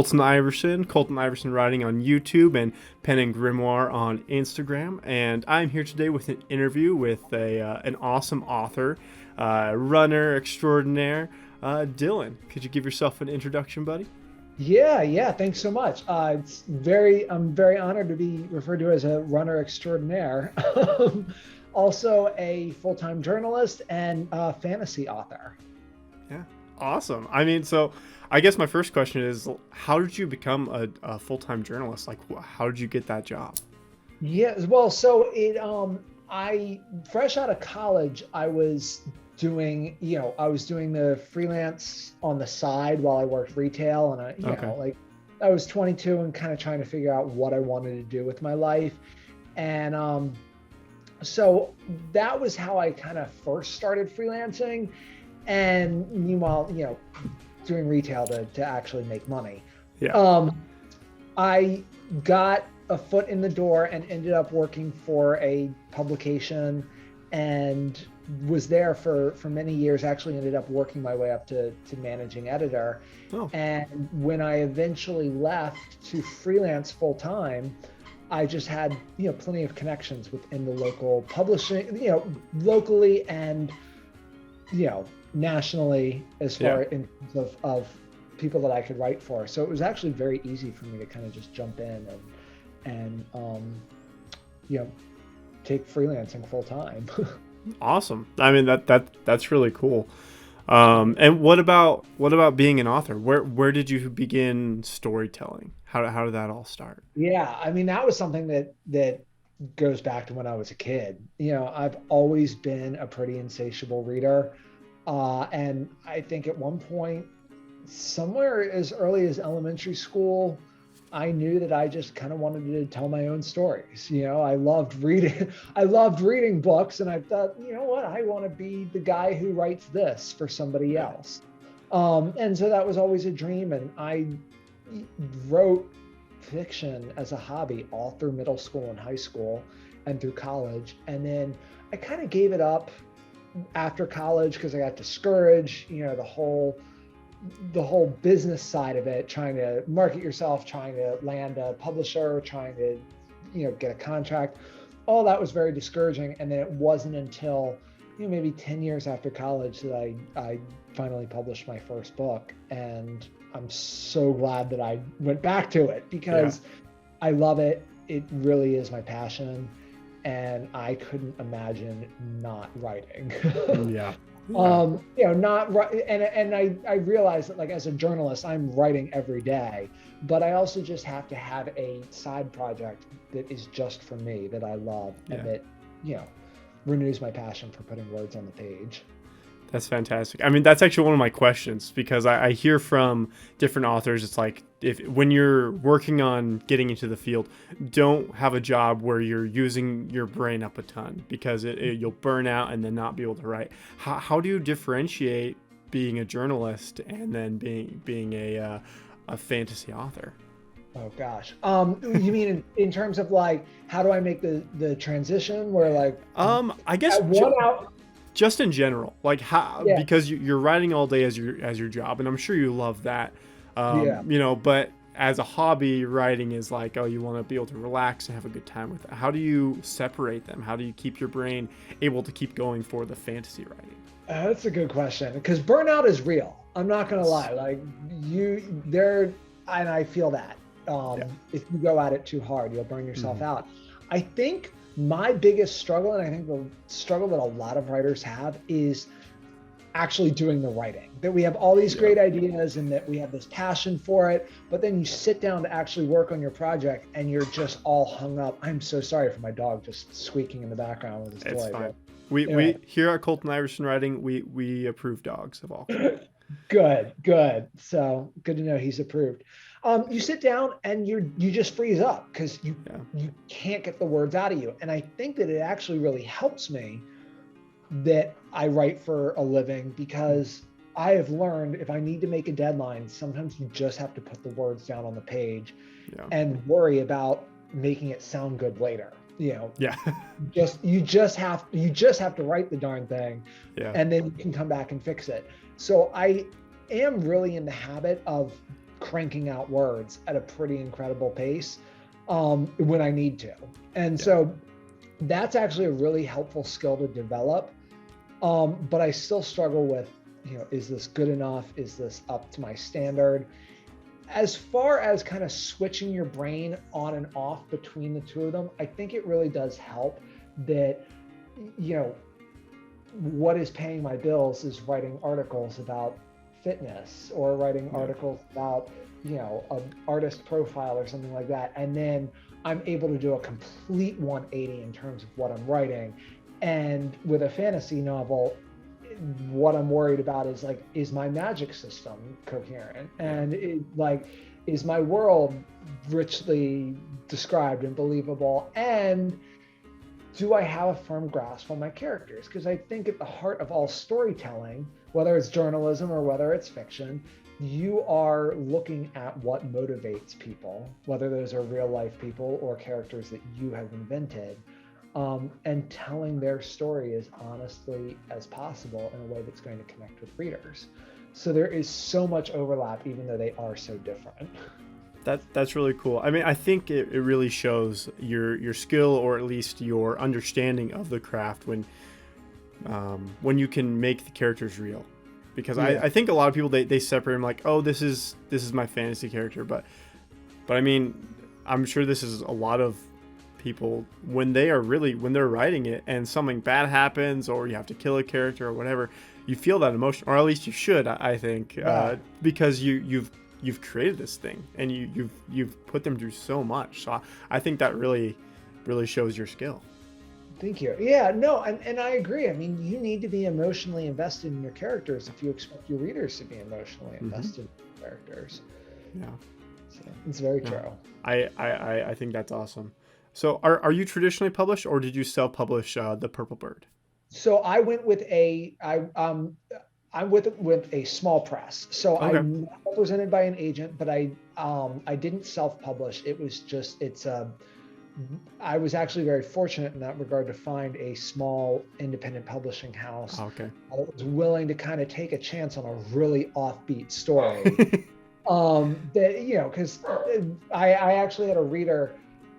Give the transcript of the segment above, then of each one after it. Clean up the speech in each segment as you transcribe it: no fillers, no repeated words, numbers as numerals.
Colton Iverson Writing on YouTube, and Pen and Grimoire on Instagram. And I'm here today with an interview with an awesome author, runner extraordinaire, Dylan. Could you give yourself an introduction, buddy? Yeah. Thanks so much. I'm very honored to be referred to as a runner extraordinaire. Also a full-time journalist and a fantasy author. Yeah, awesome. I mean, so I guess my first question is, how did you become a full-time journalist? Like, how did you get that job? Yeah, well, so I fresh out of college, I was doing the freelance on the side while I worked retail, and Okay. I was 22 and kind of trying to figure out what I wanted to do with my life, and so that was how I kind of first started freelancing, and meanwhile, doing retail to actually make money. Yeah. Um, I got a foot in the door and ended up working for a publication and was there for many years. Actually ended up working my way up to managing editor. Oh. And when I eventually left to freelance full time, I just had, plenty of connections within the local publishing, locally and, nationally, as Yeah. far in terms of people that I could write for. So it was actually very easy for me to kind of just jump in and you know, take freelancing full time. Awesome. I mean, that's really cool. And what about being an author? Where did you begin storytelling? How did that all start? Yeah, I mean that was something that goes back to when I was a kid. I've always been a pretty insatiable reader, and I think at one point, somewhere as early as elementary school, I knew that I just kind of wanted to tell my own stories. I loved reading. I loved reading books, and I thought, you know what, I want to be the guy who writes this for somebody Yeah. else. And so that was always a dream, and I wrote fiction as a hobby all through middle school and high school and through college. And then I kind of gave it up after college because I got discouraged, the whole business side of it, trying to market yourself, trying to land a publisher, trying to, get a contract. All that was very discouraging. And then it wasn't until, maybe 10 years after college that I finally published my first book. And I'm so glad that I went back to it Yeah. because I love it. It really is my passion. And I couldn't imagine not writing. Yeah. Yeah. Not right. And I realize that, like, as a journalist, I'm writing every day, but I also just have to have a side project that is just for me, that I love, Yeah. and that, you know, renews my passion for putting words on the page. That's fantastic. I mean, that's actually one of my questions because I hear from different authors. It's like, if when you're working on getting into the field, don't have a job where you're using your brain up a ton because you'll burn out and then not be able to write. How do you differentiate being a journalist and then being a fantasy author? Oh gosh. You mean in terms of, like, how do I make the transition where, like, I guess I want out? just in general, like, how, Yeah, because you're writing all day as your job, and I'm sure you love that. yeah. But as a hobby, writing is like, oh, you want to be able to relax and have a good time with it. How do you separate them? How do you keep your brain able to keep going for the fantasy writing? That's a good question because burnout is real. I'm not gonna lie. Like, and I feel that. Yeah. If you go at it too hard, you'll burn yourself Hmm. out. I think my biggest struggle, and I think the struggle that a lot of writers have, is actually doing the writing. That we have all these Yeah. great ideas and that we have this passion for it, but then you sit down to actually work on your project and you're just all hung up. I'm so sorry for my dog just squeaking in the background with his It's toy. fine. But We anyway, here at Colton Iverson Writing, we approve dogs of all kinds. good. So good to know he's approved. You sit down and you just freeze up because you Yeah. you can't get the words out of you. And I think that it actually really helps me that I write for a living because I have learned if I need to make a deadline, sometimes you just have to put the words down on the page Yeah. and worry about making it sound good later. Yeah. You just have to write the darn thing, Yeah. and then you can come back and fix it. So I am really in the habit of cranking out words at a pretty incredible pace when I need to. And Yeah. so that's actually a really helpful skill to develop. But I still struggle with, is this good enough? Is this up to my standard? As far as kind of switching your brain on and off between the two of them, I think it really does help that, you know, what is paying my bills is writing articles about fitness or writing articles about, an artist profile or something like that. And then I'm able to do a complete 180 in terms of what I'm writing. And with a fantasy novel, what I'm worried about is like, is my magic system coherent? And is my world richly described and believable? And do I have a firm grasp on my characters? Because I think at the heart of all storytelling, whether it's journalism or whether it's fiction, you are looking at what motivates people, whether those are real life people or characters that you have invented, and telling their story as honestly as possible in a way that's going to connect with readers. So there is so much overlap, even though they are so different. That's really cool. I mean, I think it really shows your skill, or at least your understanding of the craft, when you can make the characters real. Because I think a lot of people they separate them like, oh, this is my fantasy character, but I mean, I'm sure this is a lot of people when they're writing it and something bad happens or you have to kill a character or whatever, you feel that emotion, or at least you should, I think, because you've created this thing and you've put them through so much. So I think that really shows your skill. Thank you. Yeah, no, and I agree. I mean, you need to be emotionally invested in your characters if you expect your readers to be emotionally invested in your characters. Yeah. So it's very true. I think that's awesome. So are you traditionally published, or did you self-publish The Purple Bird? So I went with I'm with a small press. So Okay. I'm represented by an agent, but I didn't self-publish. It was just I was actually very fortunate in that regard to find a small independent publishing house Okay. that was willing to kind of take a chance on a really offbeat story. That, because I actually had a reader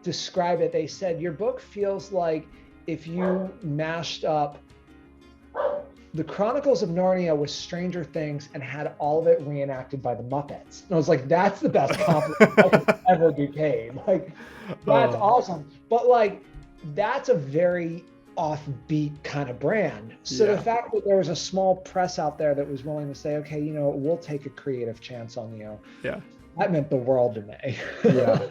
describe it. They said, your book feels like if you mashed up the Chronicles of Narnia with Stranger Things and had all of it reenacted by the Muppets. And I was like, that's the best compliment I could ever be paid. Like, that's awesome. But like, that's a very offbeat kind of brand. So the fact that there was a small press out there that was willing to say, okay, we'll take a creative chance on you. Yeah. That meant the world to me.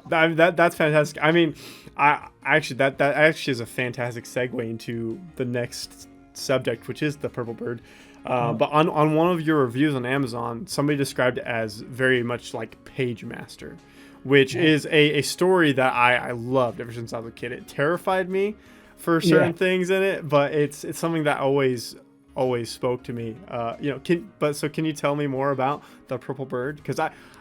That's fantastic. I mean, that actually is a fantastic segue into the next subject, which is The Purple Bird. But on one of your reviews on Amazon, somebody described it as very much like Page Master, which is a story that I loved ever since I was a kid. It terrified me for certain things in it, but it's something that always spoke to me. Can you tell me more about The Purple Bird? Because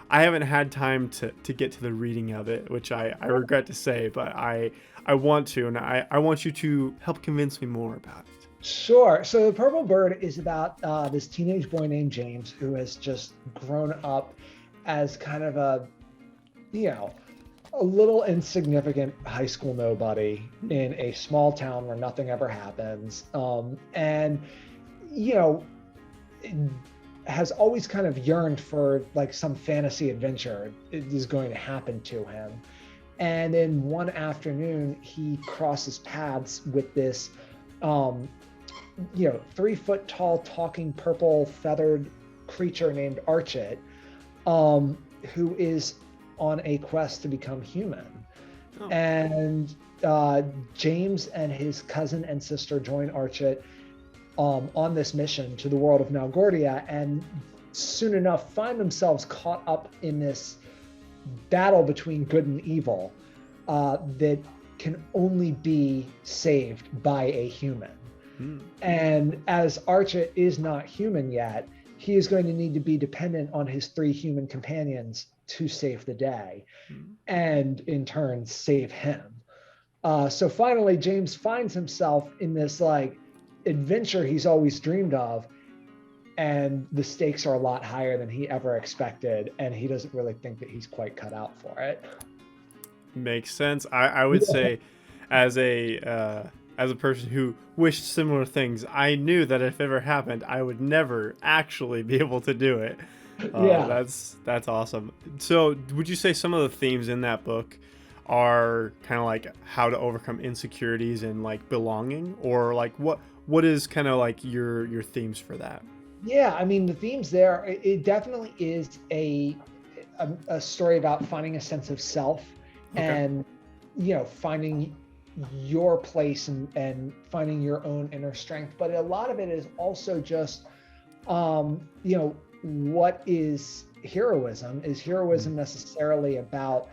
I haven't had time to get to the reading of it, which I regret to say, but I want to, and I want you to help convince me more about it. Sure. So The Purple Bird is about this teenage boy named James who has just grown up as kind of a little insignificant high school nobody in a small town where nothing ever happens. And has always kind of yearned for like some fantasy adventure is going to happen to him. And then one afternoon he crosses paths with this 3 foot tall talking purple feathered creature named Archit, who is on a quest to become human. And James and his cousin and sister join Archit on this mission to the world of Nalgordia, and soon enough find themselves caught up in this battle between good and evil that can only be saved by a human. And as Archit is not human yet, he is going to need to be dependent on his 3 human companions to save the day, and in turn save him. So finally, James finds himself in this like adventure he's always dreamed of, and the stakes are a lot higher than he ever expected, and he doesn't really think that he's quite cut out for it. Makes sense. I would say, as a person who wished similar things, I knew that if it ever happened, I would never actually be able to do it. Yeah. That's awesome. So, would you say some of the themes in that book are kind of like how to overcome insecurities and like belonging, or like what is kind of like your themes for that? Yeah, I mean the themes there. It definitely is a story about finding a sense of self, Okay. and finding your place, and finding your own inner strength. But a lot of it is also just what is heroism? Is Mm. heroism necessarily about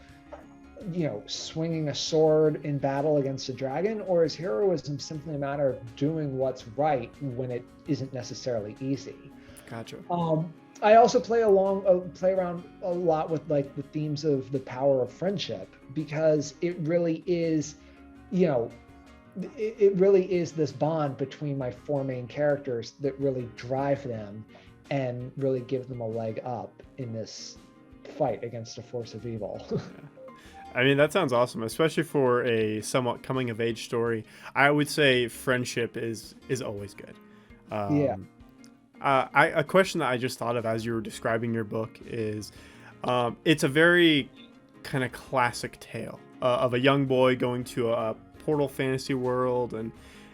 swinging a sword in battle against a dragon, or is heroism simply a matter of doing what's right when it isn't necessarily easy? Gotcha. I also play around a lot with like the themes of the power of friendship, because it really is, you know, it really is this bond between my four main characters that really drive them and really give them a leg up in this fight against a force of evil. I mean, that sounds awesome, especially for a somewhat coming of age story. I would say friendship is always good. Yeah. Um, a question that I just thought of as you were describing your book is, it's a very kind of classic tale of a young boy going to a portal fantasy world and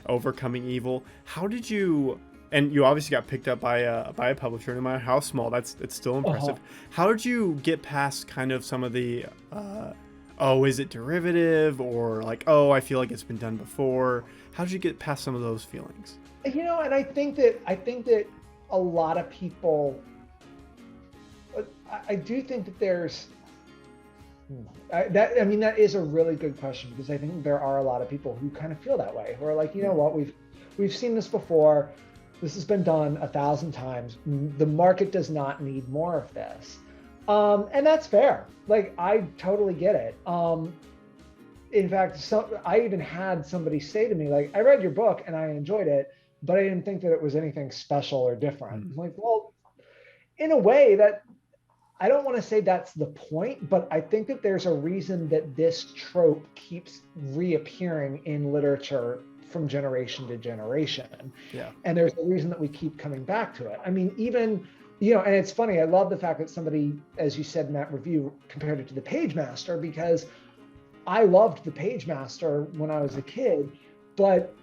overcoming evil. How did you? And you obviously got picked up by a publisher. No matter how small, it's still Uh-huh. impressive. How did you get past kind of some of the oh, is it derivative, or like, oh, I feel like it's been done before? How did you get past some of those feelings? And I think that a lot of people, I do think that there's I mean, that is a really good question, because I think there are a lot of people who kind of feel that way, who are like, you know Yeah. what, we've seen this before. This has been done 1,000 times. The market does not need more of this, and that's fair. Like, I totally get it. In fact, I even had somebody say to me, like, I read your book and I enjoyed it, but I didn't think that it was anything special or different. Mm. I'm like, well, in a way, that I don't want to say that's the point, but I think that there's a reason that this trope keeps reappearing in literature from generation to generation. Yeah. And there's a reason that we keep coming back to it. I mean, even, and it's funny, I love the fact that somebody, as you said in that review, compared it to the Page Master, because I loved the Page Master when I was Yeah. a kid, but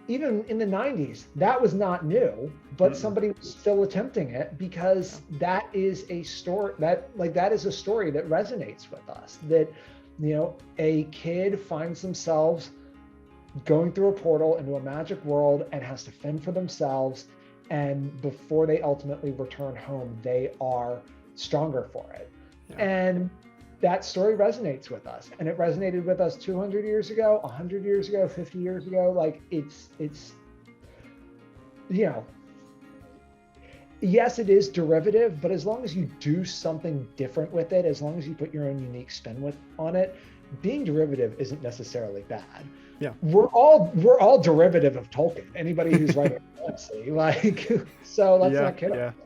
even in the 90s, that was not new, but Mm-mm. somebody was still attempting it, Yeah. because that is a story that is a story that resonates with us, that a kid finds themselves going through a portal into a magic world and has to fend for themselves, and before they ultimately return home, they are stronger for it. Yeah. And that story resonates with us, and it resonated with us 200 years ago, 100 years ago, 50 years ago. Like, it's you know yes, it is derivative, but as long as you do something different with it, as long as you put your own unique spin on it, being derivative isn't necessarily bad. Yeah. We're all derivative of Tolkien. Anybody who's writing fantasy, like, so let's Yeah. not kid Yeah. ourselves.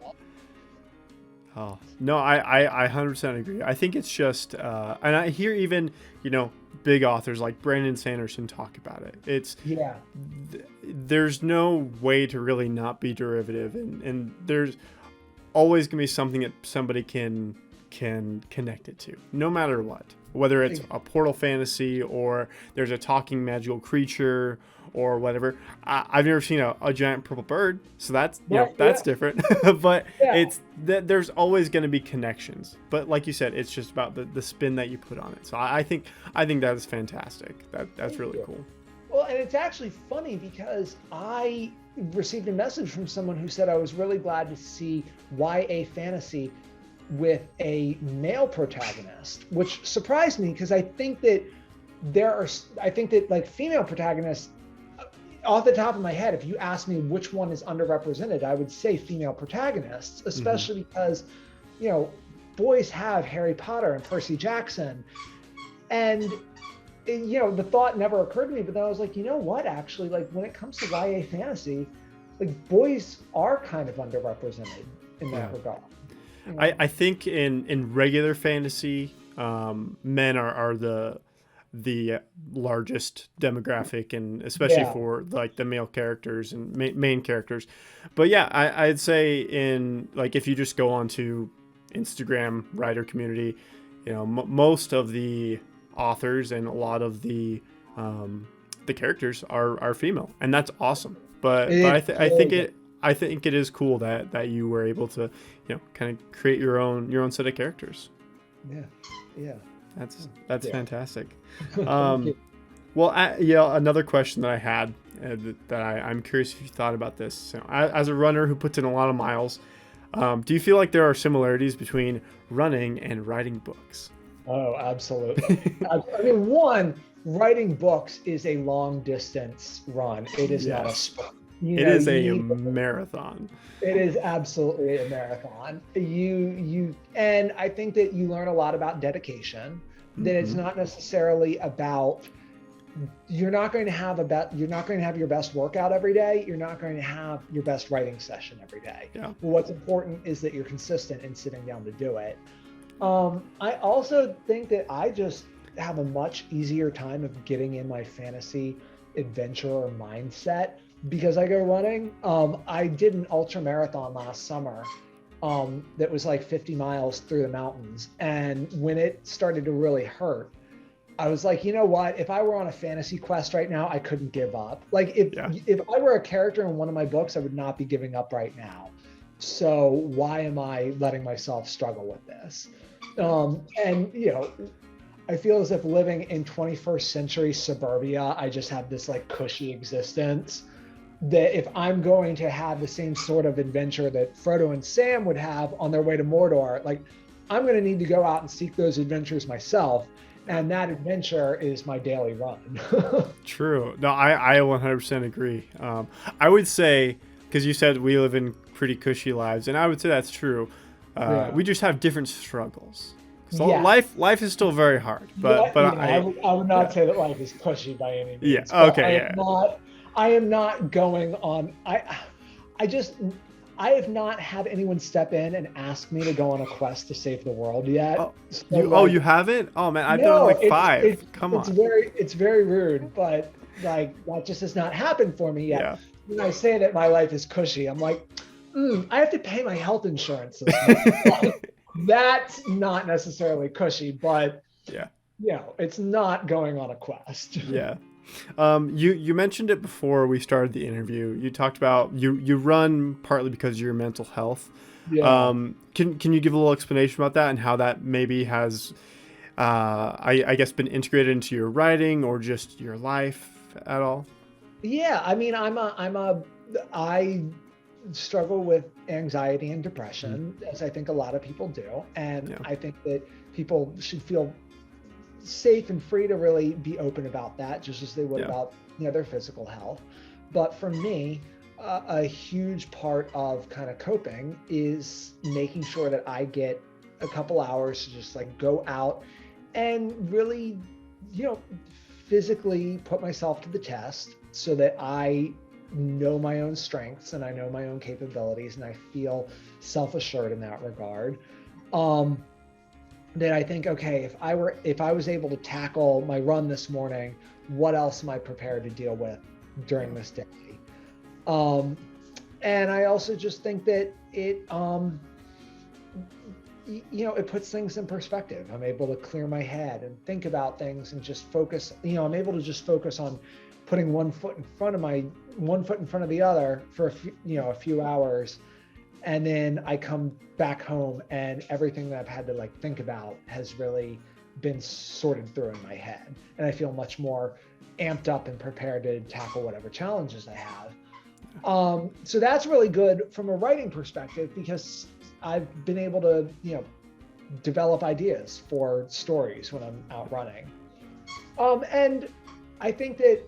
Oh no, I 100% agree. I think it's just, and I hear even big authors like Brandon Sanderson talk about it. It's Yeah. there's no way to really not be derivative, and there's always gonna be something that somebody can connect it to, no matter what. Whether it's a portal fantasy, or there's a talking magical creature, or whatever. I've never seen a giant purple bird, so that's Right. that's Yeah. different. But Yeah. it's that there's always going to be connections. But like you said, it's just about the spin that you put on it. So I think that is fantastic. That's Thank really you. cool. Well, and it's actually funny, because I received a message from someone who said I was really glad to see YA fantasy with a male protagonist, which surprised me, because I think that like female protagonists, off the top of my head, if you ask me which one is underrepresented, I would say female protagonists, Hmm. especially because, you know, boys have Harry Potter and Percy Jackson. And the thought never occurred to me, but then I was like, you know what, actually, like, when it comes to YA fantasy, like boys are kind of underrepresented in that regard. You know? I think in regular fantasy, men are the largest demographic, and especially Yeah. for like the male characters and main characters. But yeah, I'd say in like if you just go onto Instagram writer community, most of the authors and a lot of the characters are female, and that's awesome. But I think it is cool that you were able to kind of create your own set of characters. Yeah. Yeah. That's fantastic. Thank you. Well, yeah, another question that I had I'm curious if you thought about this. So, as a runner who puts in a lot of miles, do you feel like there are similarities between running and writing books? Oh, absolutely. I mean, one, writing books is a long distance run. It is not a sprint. It is a marathon. It is absolutely a marathon. And I think that you learn a lot about dedication. That it's not necessarily about, you're not going to have your best workout every day. You're not going to have your best writing session every day. Yeah. But what's important is that you're consistent in sitting down to do it. I also think that I just have a much easier time of getting in my fantasy adventurer mindset because I go running. I did an ultra marathon last summer that was like 50 miles through the mountains. And when it started to really hurt, I was like, you know what? If I were on a fantasy quest right now, I couldn't give up. Like if I were a character in one of my books, I would not be giving up right now. So why am I letting myself struggle with this? And I feel as if living in 21st century suburbia, I just have this like cushy existence that if I'm going to have the same sort of adventure that Frodo and Sam would have on their way to Mordor, like I'm going to need to go out and seek those adventures myself. And that adventure is my daily run. True. No, I 100% agree. I would say, because you said we live in pretty cushy lives, and I would say that's true. We just have different struggles. So life is still very hard, but I would not say that life is cushy by any means. Yeah. Okay. I am not going on. I have not had anyone step in and ask me to go on a quest to save the world yet. You haven't? Oh man, I've done like 5. Come on. It's very rude, but like that just has not happened for me yet. Yeah. When I say that my life is cushy, I'm like, I have to pay my health insurance this month. That's not necessarily cushy, but it's not going on a quest. Yeah. You mentioned it before we started the interview. You talked about you run partly because of your mental health. Yeah. Can you give a little explanation about that and how that maybe has, I guess, been integrated into your writing or just your life at all? Yeah, I mean, I struggle with anxiety and depression, as I think a lot of people do, and I think that people should feel safe and free to really be open about that, just as they would about their physical health. But for me, a huge part of kind of coping is making sure that I get a couple hours to just like go out and really, physically put myself to the test so that I know my own strengths and I know my own capabilities and I feel self-assured in that regard. That I think, okay, if I was able to tackle my run this morning, what else am I prepared to deal with during this day? And I also just think that it puts things in perspective. I'm able to clear my head and think about things and just focus. I'm able to just focus on putting one foot in front of the other for a few hours. And then I come back home and everything that I've had to like think about has really been sorted through in my head. And I feel much more amped up and prepared to tackle whatever challenges I have. So that's really good from a writing perspective because I've been able to, develop ideas for stories when I'm out running. And I think that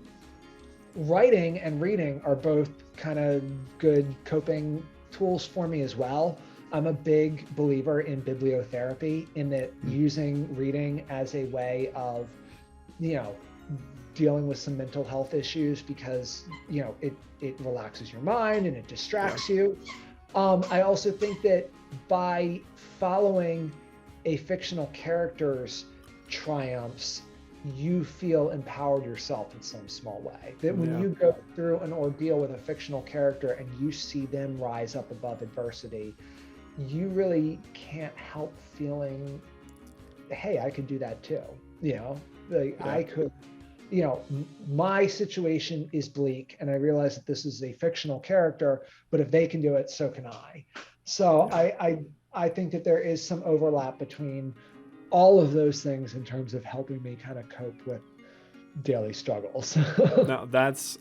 writing and reading are both kind of good coping tools for me as well. I'm a big believer in bibliotherapy, in that using reading as a way of, dealing with some mental health issues because, it relaxes your mind and it distracts you. I also think that by following a fictional character's triumphs, you feel empowered yourself in some small way. That when you go through an ordeal with a fictional character and you see them rise up above adversity, you really can't help feeling, hey, I could do that too. I could, my situation is bleak and I realize that this is a fictional character, but if they can do it, so can I. So I think that there is some overlap between all of those things in terms of helping me kind of cope with daily struggles. No, that's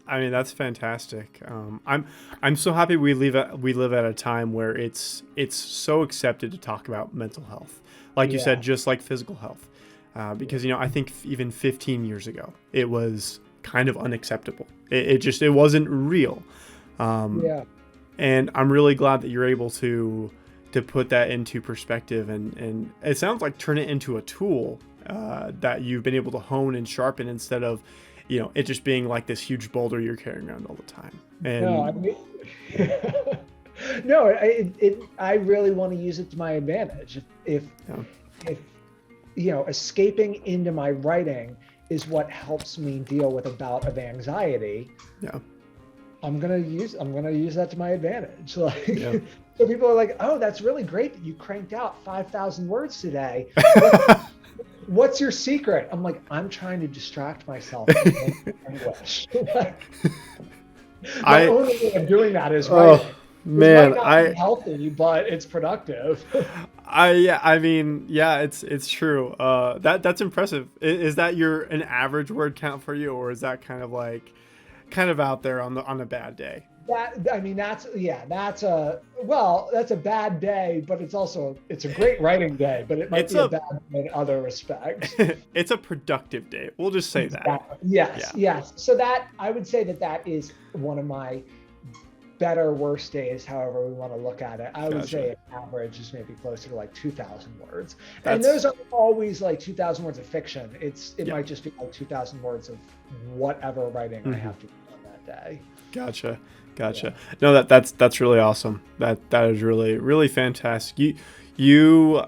fantastic. I'm so happy we live at a time where it's so accepted to talk about mental health, like you said, just like physical health, because I think even 15 years ago it was kind of unacceptable. It wasn't real. And I'm really glad that you're able to put that into perspective and it sounds like turn it into a tool that you've been able to hone and sharpen instead of, it just being like this huge boulder you're carrying around all the time. And I really want to use it to my advantage. If escaping into my writing is what helps me deal with a bout of anxiety. I'm gonna use that to my advantage. So people are like, "Oh, that's really great that you cranked out 5,000 words today. What's your secret?" I'm like, I'm trying to distract myself from anguish. The only way of doing that is writing. Man, it might not be healthy, but it's productive. It's true. That's impressive. Is that an average word count for you, or is that kind of out there on a bad day? That's a bad day, but it's a great writing day, but it might be a bad day in other respects. It's a productive day. We'll just say that. Yes. So that, I would say that is one of my better, worst days, however we want to look at it. I would say an average is maybe closer to like 2,000 words. And those are always like 2,000 words of fiction. It might just be like 2,000 words of whatever writing I have to do on that day. Gotcha. No, that's really awesome. That is really, really fantastic. You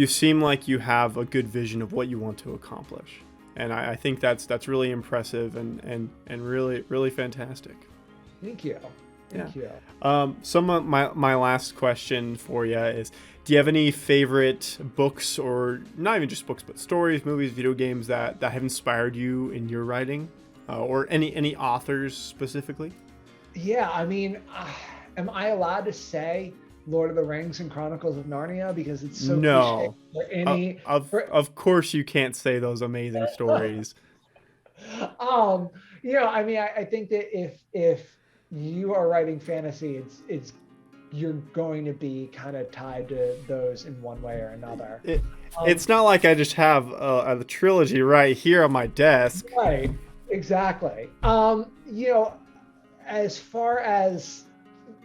seem like you have a good vision of what you want to accomplish. And I think that's really impressive and really, really fantastic. Thank you. Thank you. Some of my last question for you is, do you have any favorite books, or not even just books, but stories, movies, video games that have inspired you in your writing, or any authors specifically? Yeah, am I allowed to say Lord of the Rings and Chronicles of Narnia because it's so cliche for of course you can't say those amazing stories. I think that if you are writing fantasy, it's you're going to be kind of tied to those in one way or another. It's not like I just have a trilogy right here on my desk. Right, exactly. As far as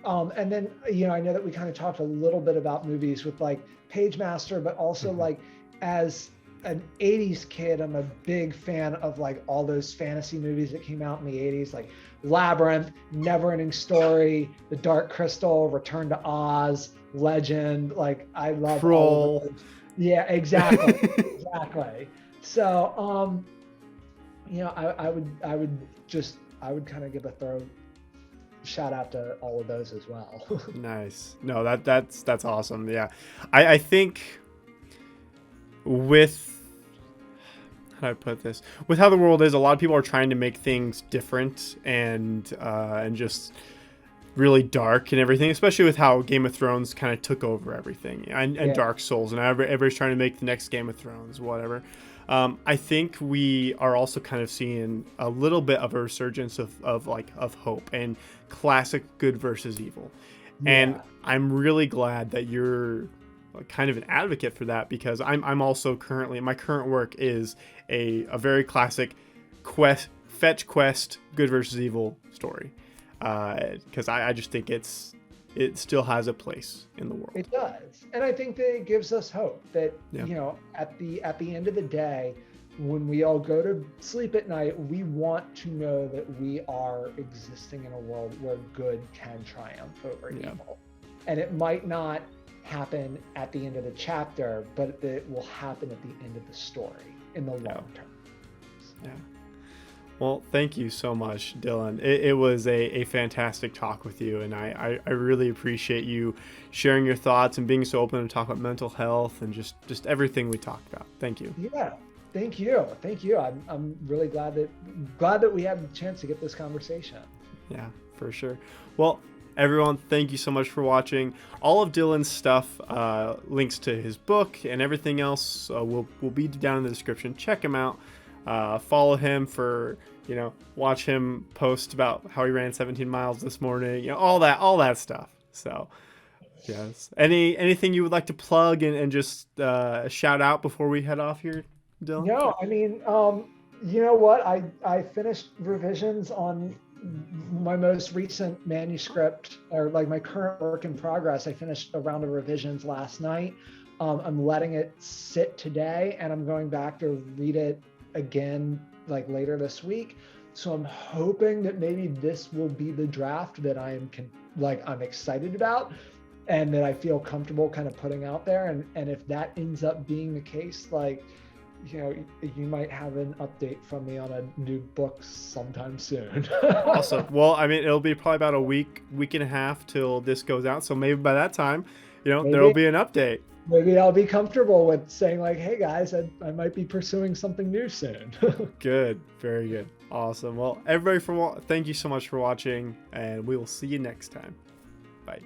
and then I know that we kind of talked a little bit about movies with like Pagemaster, but also like as an 80s kid, I'm a big fan of like all those fantasy movies that came out in the 80s, like Labyrinth, Neverending Story, The Dark Crystal, Return to Oz, Legend. Like I love all of those. Yeah, exactly. Exactly. So I would kind of give a thorough shout out to all of those as well. Nice. No, that's awesome. Yeah. I think with, how do I put this? With how the world is, a lot of people are trying to make things different and just really dark and everything, especially with how Game of Thrones kind of took over everything and Dark Souls, and everybody's trying to make the next Game of Thrones, whatever. I think we are also kind of seeing a little bit of a resurgence of hope and classic good versus evil. Yeah. And I'm really glad that you're kind of an advocate for that, because I'm also currently, my current work is a very classic fetch quest good versus evil story, because I just think it still has a place in the world. It does. And I think that it gives us hope that, at the end of the day, when we all go to sleep at night, we want to know that we are existing in a world where good can triumph over evil. And it might not happen at the end of the chapter, but it will happen at the end of the story in the long term. Yeah. Well, thank you so much, Dylan. It was a fantastic talk with you, and I really appreciate you sharing your thoughts and being so open to talk about mental health and just everything we talked about. Thank you. Yeah, thank you. I'm really glad that we had the chance to get this conversation. Yeah, for sure. Well, everyone, thank you so much for watching. All of Dylan's stuff, links to his book and everything else will be down in the description. Check him out. Follow him for, watch him post about how he ran 17 miles this morning, all that stuff. So, yes. Anything you would like to plug and just shout out before we head off here, Dylan? No, I mean, you know what? I finished revisions on my most recent manuscript, or like my current work in progress. I finished a round of revisions last night. I'm letting it sit today, and I'm going back to read it again like later this week. So I'm hoping that maybe this will be the draft that I'm excited about and that I feel comfortable kind of putting out there. And if that ends up being the case, you might have an update from me on a new book sometime soon. Awesome. Well, I mean, it'll be probably about a week and a half till this goes out. So maybe by that time, there'll be an update. Maybe I'll be comfortable with saying hey guys, I might be pursuing something new soon. Good. Very good. Awesome. Well, everybody, thank you so much for watching, and we will see you next time. Bye.